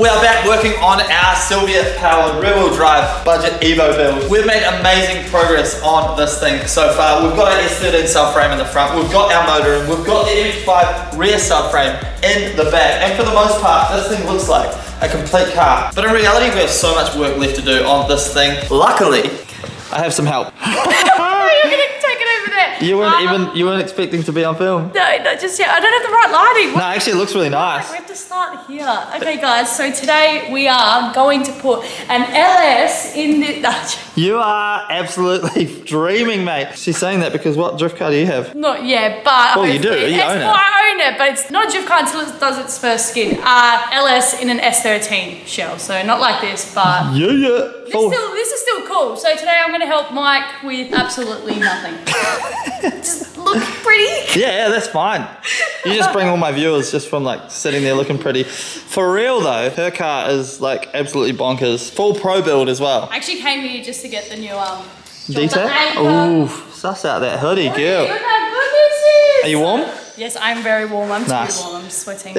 We are back working on our Sylvia-powered rear-wheel drive budget Evo build. We've made amazing progress on this thing so far. We've got our S13 subframe in the front, we've got our motor, and we've got the MX-5 rear subframe in the back. And for the most part, this thing looks like a complete car. But in reality, we have so much work left to do on this thing. Luckily, I have some help. You're gonna take it over there. You weren't expecting to be on film. No, just yet. I don't have the right lighting. No, actually it looks really nice. We have to start here. Okay guys, so today we are going to put an LS in the... You are absolutely dreaming, mate. She's saying that because what drift car do you have? Not yet, but... Well, you do, you own it. Well, I own it, but it's not a drift car until it does its first skid. LS in an S13 shell, so not like this, but... Yeah. This is still cool. So today I'm going to help Mike with absolutely nothing. Just look pretty. Yeah, that's fine. You just bring all my viewers just from like sitting there looking pretty. For real though, her car is like absolutely bonkers. Full pro build as well. I actually came here just to get the new detail. Ooh, suss out that hoodie, girl. Look how good this is. Are you warm? Yes, I'm very warm. I'm nice. too warm. I'm sweating.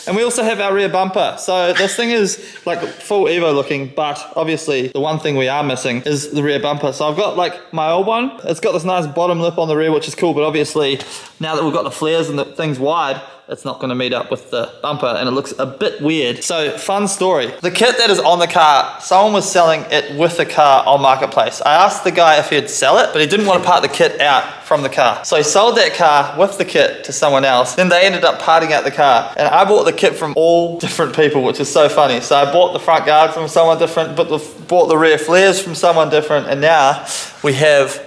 And we also have our rear bumper. So this thing is like full Evo looking, but obviously the one thing we are missing is the rear bumper. So I've got like my old one. It's got this nice bottom lip on the rear, which is cool, but obviously now that we've got the flares and the thing's wide, it's not going to meet up with the bumper and it looks a bit weird. So fun story. The kit that is on the car, someone was selling it with the car on Marketplace. I asked the guy if he'd sell it, but he didn't want to part the kit out from the car. So he sold that car with the kit to someone else. Then they ended up parting out the car. And I bought the kit from all different people, which is so funny. So I bought the front guard from someone different, bought the rear flares from someone different, and now we have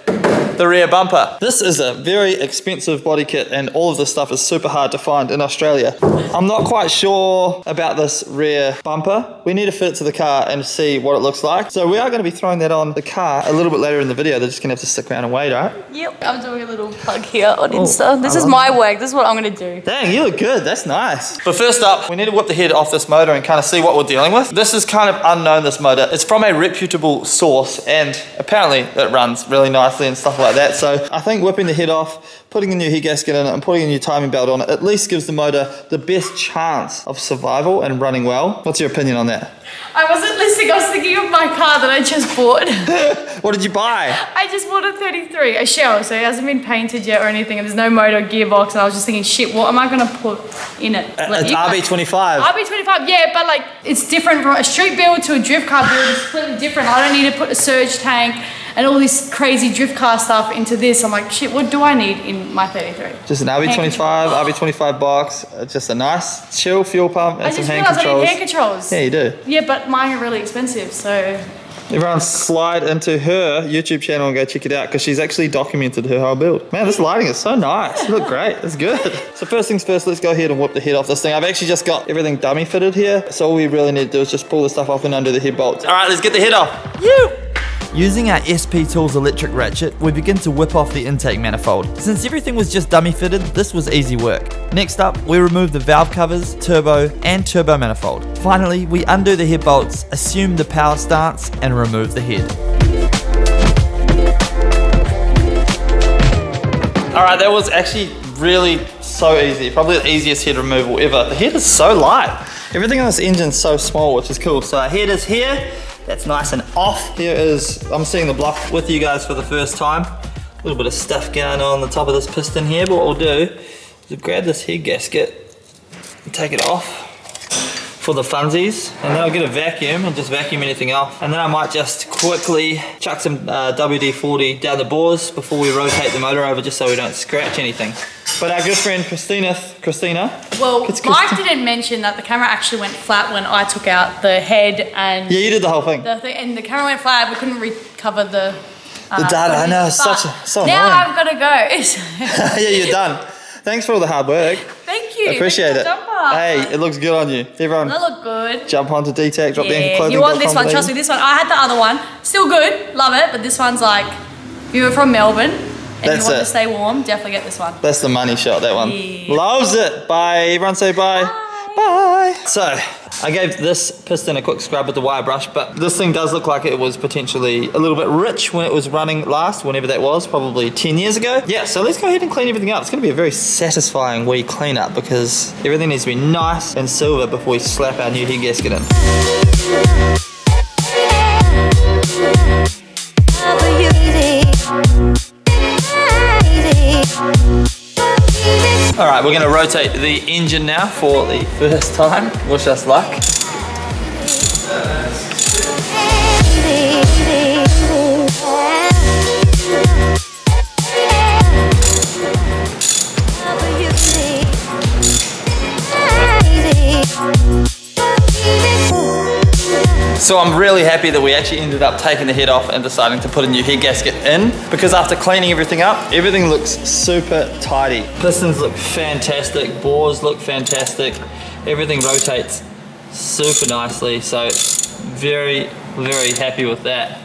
the rear bumper. This is a very expensive body kit and all of this stuff is super hard to find in Australia. I'm not quite sure about this rear bumper. We need to fit it to the car and see what it looks like. So we are going to be throwing that on the car a little bit later in the video. They're just going to have to stick around and wait, alright? Yep. I'm doing a little plug here on Insta. This is my work. This is what I'm going to do. Dang, you look good. That's nice. But first up, we need to whip the head off this motor and kind of see what we're dealing with. This is kind of unknown, this motor. It's from a reputable source and apparently it runs really nicely and stuff like that. So I think whipping the head off, putting a new head gasket in it and putting a new timing belt on it at least gives the motor the best chance of survival and running well. What's your opinion on that? I wasn't listening. I was thinking of my car that I just bought. What did you buy? I just bought a 33, a shell, so it hasn't been painted yet or anything, and there's no motor gearbox, and I was just thinking, shit, what am I going to put in it? It's RB25. RB25, yeah, but like, it's different from a street build to a drift car build. It's completely different. I don't need to put a surge tank and all this crazy drift car stuff into this. I'm like, shit, what do I need in my 33? Just an RB25, RB25 box, just a nice chill fuel pump and some hand controls. I need hand controls. Yeah, you do. Yeah, but mine are really expensive, so... Everyone slide into her YouTube channel and go check it out because she's actually documented her whole build. Man, this lighting is so nice. You look great. It's good. So first things first, let's go ahead and whip the head off this thing. I've actually just got everything dummy fitted here. So all we really need to do is just pull the stuff off and undo the head bolts. All right, let's get the head off. You. Using our SP Tools electric ratchet, we begin to whip off the intake manifold. Since everything was just dummy fitted, this was easy work. Next up, we remove the valve covers, turbo, and turbo manifold. Finally, we undo the head bolts, assume the power stance, and remove the head. Alright, that was actually really so easy. Probably the easiest head removal ever. The head is so light. Everything on this engine is so small, which is cool. So our head is here. That's nice and off. Here is, I'm seeing the block with you guys for the first time. A little bit of stuff going on the top of this piston here, but what we'll do is we'll grab this head gasket and take it off for the funsies, and then I'll get a vacuum and just vacuum anything off. And then I might just quickly chuck some WD-40 down the bores before we rotate the motor over just so we don't scratch anything. But our good friend Christina. Well, Mike didn't mention that the camera actually went flat when I took out the head and... Yeah, you did the whole thing. And the camera went flat, we couldn't recover the data. I know, it's so annoying. Now I've got to go. Yeah, you're done. Thanks for all the hard work. Thank you. I appreciate it. Hey, it looks good on you. Everyone, that look good. Jump onto DTAC, drop the clothing. You want this one, trust me, this one. I had the other one. Still good, love it, but this one's like, if you're from Melbourne and you want to stay warm, definitely get this one. That's the money shot, that one. Yeah. Loves it. Bye. Everyone say bye. Bye. Bye. So, I gave this piston a quick scrub with the wire brush, but this thing does look like it was potentially a little bit rich when it was running last, whenever that was, probably 10 years ago. Yeah, so let's go ahead and clean everything up. It's gonna be a very satisfying wee cleanup because everything needs to be nice and silver before we slap our new head gasket in. All right, we're gonna rotate the engine now for the first time. Wish us luck. So I'm really happy that we actually ended up taking the head off and deciding to put a new head gasket in, because after cleaning everything up, everything looks super tidy. Pistons look fantastic, bores look fantastic, everything rotates super nicely, so very, very happy with that.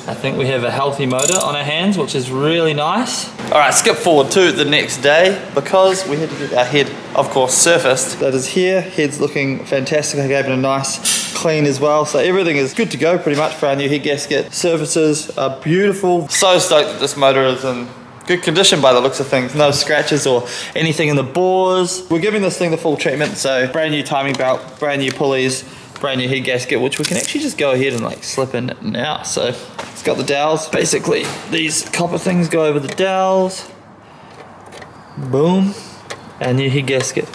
I think we have a healthy motor on our hands, which is really nice. All right, skip forward to the next day because we had to get our head, of course, surfaced. That is here, head's looking fantastic. I gave it a nice clean as well. So everything is good to go pretty much for our new head gasket. Surfaces are beautiful. So stoked that this motor is in good condition by the looks of things. No scratches or anything in the bores. We're giving this thing the full treatment. So brand new timing belt, brand new pulleys, brand new head gasket, which we can actually just go ahead and like slip in now. So it's got the dowels. Basically, these copper things go over the dowels. Boom. Our new head gasket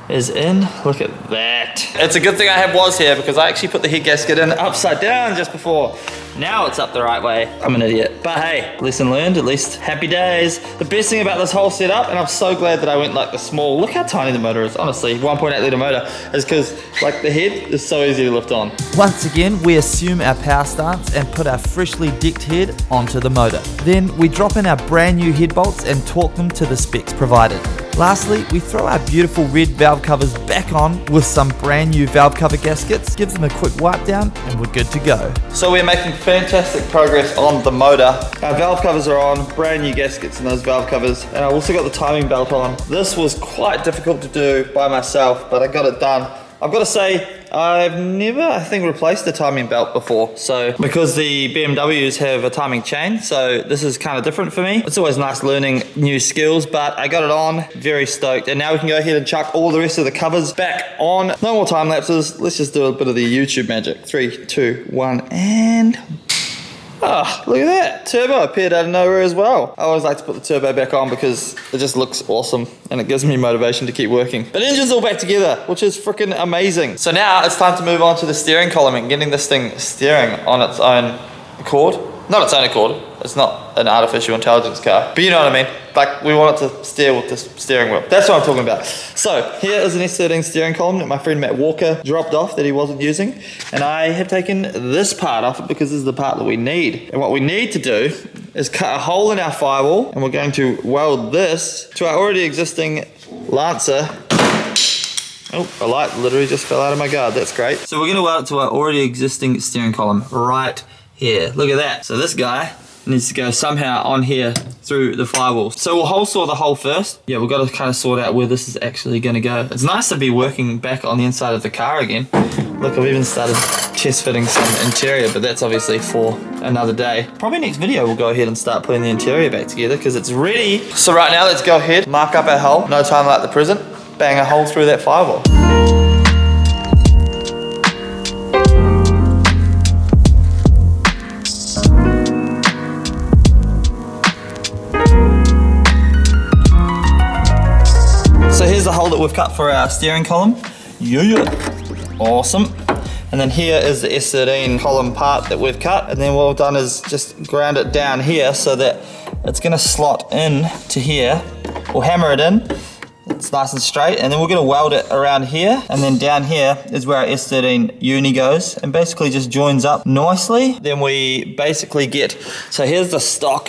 is in. Look at that. It's a good thing I have was here because I actually put the head gasket in upside down just before. Now it's up the right way. I'm an idiot. But hey, lesson learned, at least happy days. The best thing about this whole setup, and I'm so glad that I went like the small, look how tiny the motor is, honestly, 1.8 litre motor, is because like the head is so easy to lift on. Once again, we assume our power stance and put our freshly decked head onto the motor. Then we drop in our brand new head bolts and torque them to the specs provided. Lastly, we throw our beautiful red valve covers back on with some brand new valve cover gaskets, give them a quick wipe down, and we're good to go. So we're making fantastic progress on the motor. Our valve covers are on, brand new gaskets in those valve covers, and I've also got the timing belt on. This was quite difficult to do by myself, but I got it done. I've got to say, I've never, I think, replaced the timing belt before. So, because the BMWs have a timing chain, so this is kind of different for me. It's always nice learning new skills, but I got it on, very stoked. And now we can go ahead and chuck all the rest of the covers back on. No more time lapses. Let's just do a bit of the YouTube magic. 3, 2, 1, and... Ah, look at that. Turbo appeared out of nowhere as well. I always like to put the turbo back on because it just looks awesome and it gives me motivation to keep working. But engine's all back together, which is freaking amazing. So now it's time to move on to the steering column and getting this thing steering on its own accord. Not its own accord. It's not an artificial intelligence car, but you know what I mean. Like, we want it to steer with the steering wheel. That's what I'm talking about. So here is an S13 steering column that my friend Matt Walker dropped off that he wasn't using. And I have taken this part off because this is the part that we need. And what we need to do is cut a hole in our firewall, and we're going to weld this to our already existing Lancer. Oh, a light literally just fell out of my guard. That's great. So we're going to weld it to our already existing steering column right here. Look at that. So this guy needs to go somehow on here through the firewall. So we'll hole saw the hole first. Yeah, we've got to kind of sort out where this is actually going to go. It's nice to be working back on the inside of the car again. Look, I've even started chest fitting some interior, but that's obviously for another day. Probably next video we'll go ahead and start putting the interior back together because it's ready. So right now let's go ahead, mark up our hole. No time like the present. Bang a hole through that firewall. So here's the hole that we've cut for our steering column. Yeah. Awesome. And then here is the S13 column part that we've cut. And then what we've done is just ground it down here so that it's gonna slot in to here. We'll hammer it in. It's nice and straight. And then we're gonna weld it around here. And then down here is where our S13 uni goes and basically just joins up nicely. Then we basically get, so here's the stock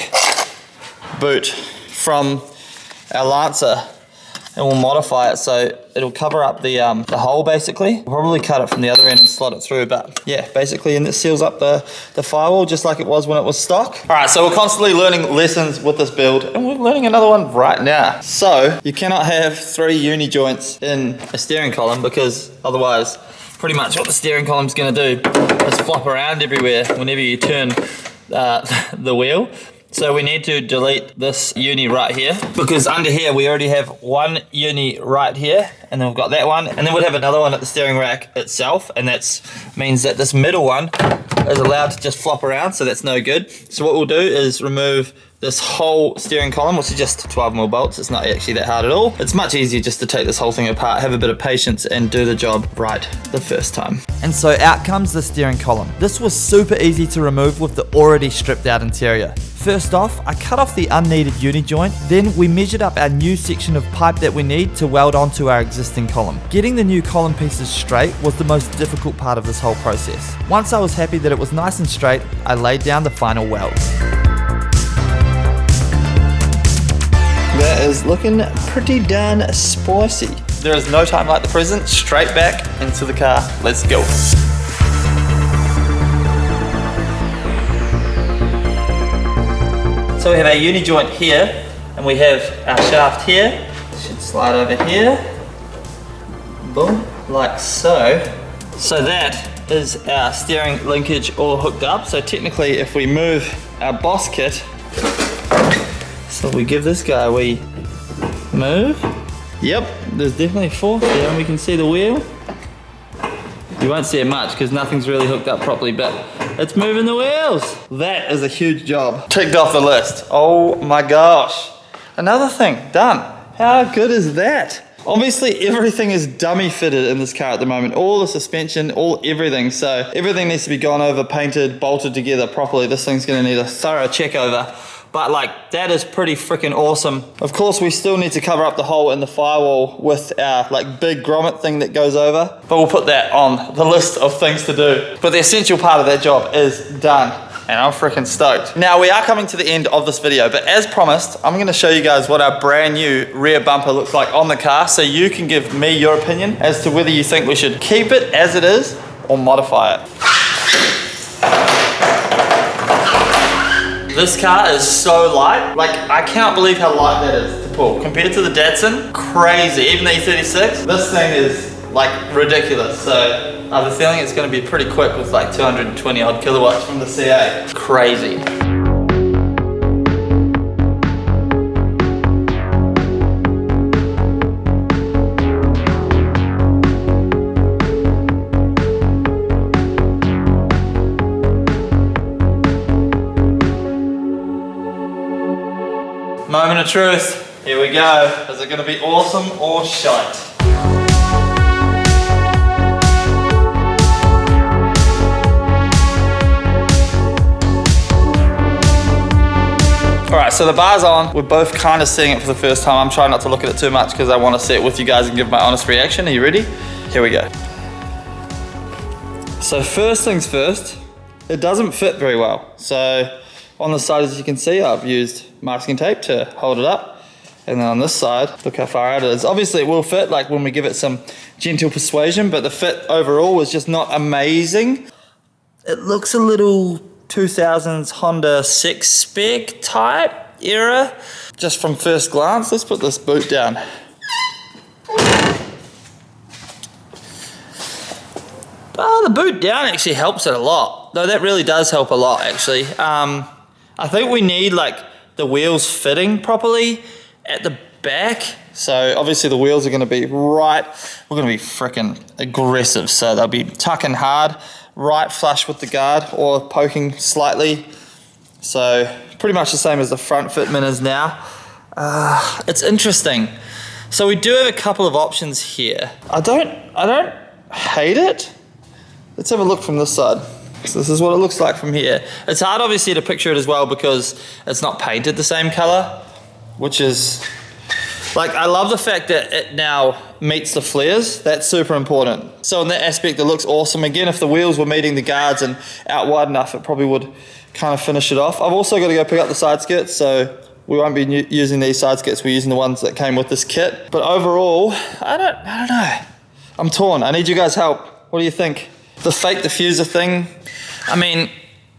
boot from our Lancer. And we'll modify it so it'll cover up the hole basically. We'll probably cut it from the other end and slot it through, but yeah, basically, and it seals up the firewall just like it was when it was stock. All right, so we're constantly learning lessons with this build, and we're learning another one right now. So you cannot have 3 uni joints in a steering column because otherwise pretty much what the steering column's gonna do is flop around everywhere whenever you turn the wheel. So we need to delete this uni right here, because under here we already have one uni right here, and then we've got that one, and then we'd have another one at the steering rack itself, and that means that this middle one is allowed to just flop around, so that's no good. So what we'll do is remove this whole steering column, which is just 12mm bolts. It's not actually that hard at all. It's much easier just to take this whole thing apart, have a bit of patience, and do the job right the first time. And so out comes the steering column. This was super easy to remove with the already stripped out interior. First off, I cut off the unneeded uni joint, then we measured up our new section of pipe that we need to weld onto our existing column. Getting the new column pieces straight was the most difficult part of this whole process. Once I was happy that it was nice and straight, I laid down the final welds. That is looking pretty darn spicy. There is no time like the present. Straight back into the car. Let's go. So we have our uni joint here, and we have our shaft here. Should slide over here. Boom, like so. So that is our steering linkage all hooked up. So technically, if we move our boss kit, so we give this guy a wee move. Yep, there's definitely force there, and we can see the wheel. You won't see it much because nothing's really hooked up properly, but it's moving the wheels. That is a huge job. Ticked off the list. Oh my gosh. Another thing, done. How good is that? Obviously everything is dummy fitted in this car at the moment. All the suspension, everything. So everything needs to be gone over, painted, bolted together properly. This thing's gonna need a thorough check over. But like, that is pretty freaking awesome. Of course, we still need to cover up the hole in the firewall with our like big grommet thing that goes over. But we'll put that on the list of things to do. But the essential part of that job is done. And I'm freaking stoked. Now we are coming to the end of this video, but as promised, I'm gonna show you guys what our brand new rear bumper looks like on the car, so you can give me your opinion as to whether you think we should keep it as it is or modify it. This car is so light. Like, I can't believe how light that is to pull. Compared to the Datsun, crazy. Even the E36, this thing is like ridiculous. So I have a feeling it's gonna be pretty quick with like 220 odd kilowatts from the CA. Crazy. Moment of truth. Here we go. Is it gonna be awesome or shite? Alright, so the bar's on. We're both kind of seeing it for the first time. I'm trying not to look at it too much because I want to see it with you guys and give my honest reaction. Are you ready? Here we go. So first things first, it doesn't fit very well. So on the side, as you can see, I've used masking tape to hold it up. And then on this side, look how far out it is. Obviously it will fit like when we give it some gentle persuasion, but the fit overall was just not amazing. It looks a little 2000s Honda 6 spec type era, just from first glance. Let's put this boot down. Oh, the boot down actually helps it a lot. Though that really does help a lot actually. I think we need like the wheels fitting properly at the back. So obviously the wheels are gonna be right, we're gonna be freaking aggressive. So they'll be tucking hard, right flush with the guard or poking slightly. So pretty much the same as the front fitment is now. It's interesting. So we do have a couple of options here. I don't hate it. Let's have a look from this side. So this is what it looks like from here. It's hard obviously to picture it as well because it's not painted the same color, which is, like, I love the fact that it now meets the flares. That's super important. So in that aspect, it looks awesome. Again, if the wheels were meeting the guards and out wide enough, it probably would kind of finish it off. I've also got to go pick up the side skirts, so we won't be using these side skirts. We're using the ones that came with this kit. But overall, I don't know. I'm torn. I need you guys' help. What do you think? The fake diffuser thing, I mean,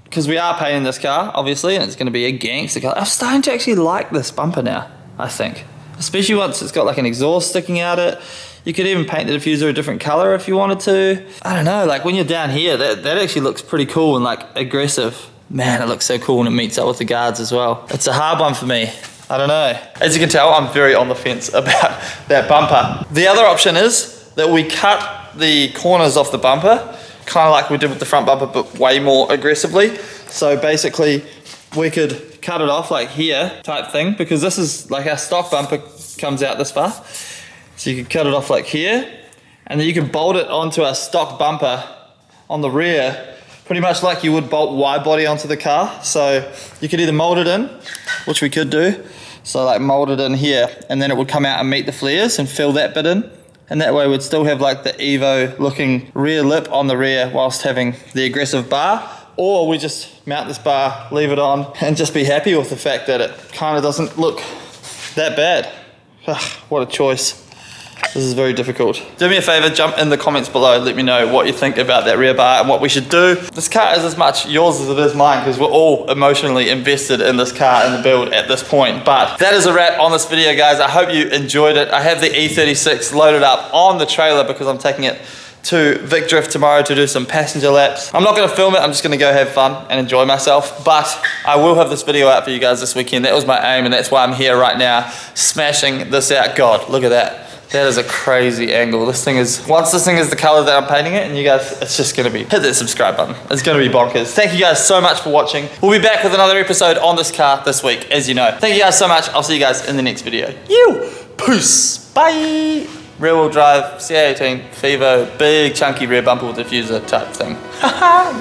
because we are painting this car, obviously, and it's going to be a gangster car. I'm starting to actually like this bumper now, I think. Especially once it's got like an exhaust sticking out it. You could even paint the diffuser a different color if you wanted to. I don't know, like when you're down here, that actually looks pretty cool and like aggressive. Man, it looks so cool when it meets up with the guards as well. It's a hard one for me. I don't know. As you can tell, I'm very on the fence about that bumper. The other option is that we cut the corners off the bumper, kind of like we did with the front bumper, but way more aggressively. So basically, we could cut it off like here type thing, because this is like our stock bumper comes out this far. So you could cut it off like here, and then you can bolt it onto our stock bumper on the rear, pretty much like you would bolt wide body onto the car. So you could either mold it in, which we could do. So like mold it in here, and then it would come out and meet the flares and fill that bit in. And that way we'd still have like the Evo looking rear lip on the rear whilst having the aggressive bar. Or we just mount this bar, leave it on, and just be happy with the fact that it kind of doesn't look that bad. Ugh, what a choice. This is very difficult. Do me a favor, jump in the comments below, let me know what you think about that rear bar and what we should do. This car is as much yours as it is mine, because we're all emotionally invested in this car and the build at this point. But that is a wrap on this video, guys. I hope you enjoyed it. I have the E36 loaded up on the trailer because I'm taking it to Vic Drift tomorrow to do some passenger laps. I'm not gonna film it, I'm just gonna go have fun and enjoy myself, but I will have this video out for you guys this weekend. That was my aim, and that's why I'm here right now, smashing this out. God, look at that. That is a crazy angle. This thing is, once this thing is the color that I'm painting it, and you guys, it's just gonna be, hit that subscribe button. It's gonna be bonkers. Thank you guys so much for watching. We'll be back with another episode on this car this week, as you know. Thank you guys so much. I'll see you guys in the next video. Peace. Bye. Rear wheel drive, CA18, Fivo, big chunky rear bumper with diffuser type thing. Haha,